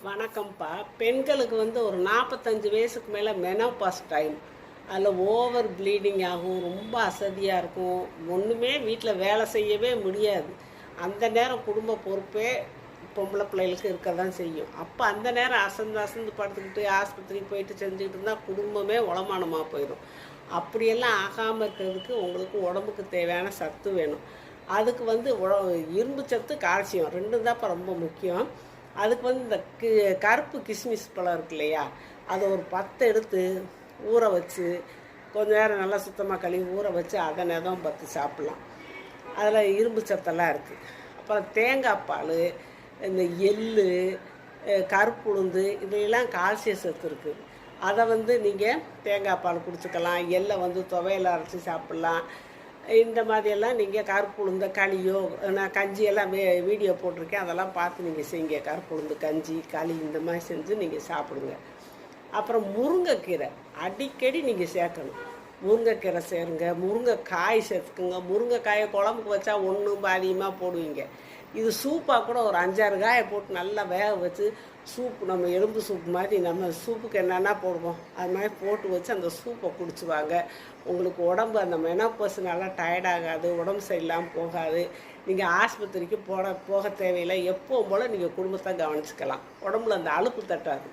வணக்கம்ப்பா. பெண்களுக்கு ஒரு 45 வயசுக்கு மேலே மெனோபாஸ் டைம். அதில் ஓவர் ப்ளீடிங் ஆகும், ரொம்ப அசதியாக இருக்கும், ஒன்றுமே வீட்டில் வேலை செய்யவே முடியாது. அந்த நேரம் குடும்ப பொறுப்பே பொம்பளை பிள்ளைகளுக்கு இருக்க தான் செய்யும். அப்போ அந்த நேரம் அசந்து அசந்து படுத்துக்கிட்டு ஆஸ்பத்திரிக்கு போயிட்டு செஞ்சுக்கிட்டு இருந்தால் குடும்பமே உளமானமாக போயிடும். அப்படியெல்லாம் ஆகாமல் இருக்கிறதுக்கு உங்களுக்கு உடம்புக்கு தேவையான சத்து வேணும். அதுக்கு இரும்பு சத்து, கால்சியம் ரெண்டும் தான் இப்போ ரொம்ப முக்கியம். அதுக்கு இந்த கருப்பு கிஸ்மிஸ் பழம் இருக்கு இல்லையா, அதை ஒரு 10 எடுத்து ஊற வச்சு கொஞ்சம் நேரம் நல்லா சுத்தமாக கழுவி ஊற வச்சு அதை நெதம் 10 சாப்பிட்லாம். அதில் இரும்பு சத்தெல்லாம் இருக்குது. அப்புறம் தேங்காய் பால், இந்த எள்ளு, கருப்பு உளுந்து, இதையெல்லாம் கால்சிய சத்து இருக்குது. அதை நீங்கள் தேங்காய் பால் குடிச்சிக்கலாம். எள்ளை துவையல் அரைச்சி சாப்பிட்லாம். இந்த மாதிரியெல்லாம் நீங்கள் கருப்பு உளுந்த களியோ, நான் கஞ்சியெல்லாம் வீடியோ போட்டிருக்கேன், அதெல்லாம் பார்த்து நீங்கள் செய்யுங்க. கருப்பு உளுந்து கஞ்சி, களி இந்த மாதிரி செஞ்சு நீங்கள் சாப்பிடுங்க. அப்புறம் முருங்கைக்கீரை அடிக்கடி நீங்கள் சேர்க்கணும். முருங்கைக்கீரை சேருங்க, முருங்கைக்காய் சேர்த்துக்குங்க. முருங்கைக்காயை குழம்புக்கு வச்சா ஒன்றும் அதிகமாக போடுவீங்க. இது சூப்பாக கூட ஒரு 5-6 காயை போட்டு நல்லா வேக வச்சு சூப்பு, நம்ம எலும்பு சூப்பு மாதிரி நம்ம சூப்புக்கு என்னென்னா போடுவோம், அது மாதிரி போட்டு வச்சு அந்த சூப்பை குடிச்சுவாங்க. உங்களுக்கு உடம்பு அந்த மெனோபாஸ் நல்லா டயர்டாகாது, உடம்பு சரியில்லாமல் போகாது. நீங்கள் ஆஸ்பத்திரிக்கு போக தேவையில்லை. எப்பவும் போல் நீங்கள் குடும்பத்தை கவனிச்சுக்கலாம். உடம்புல அந்த அலுப்பு தட்டாது.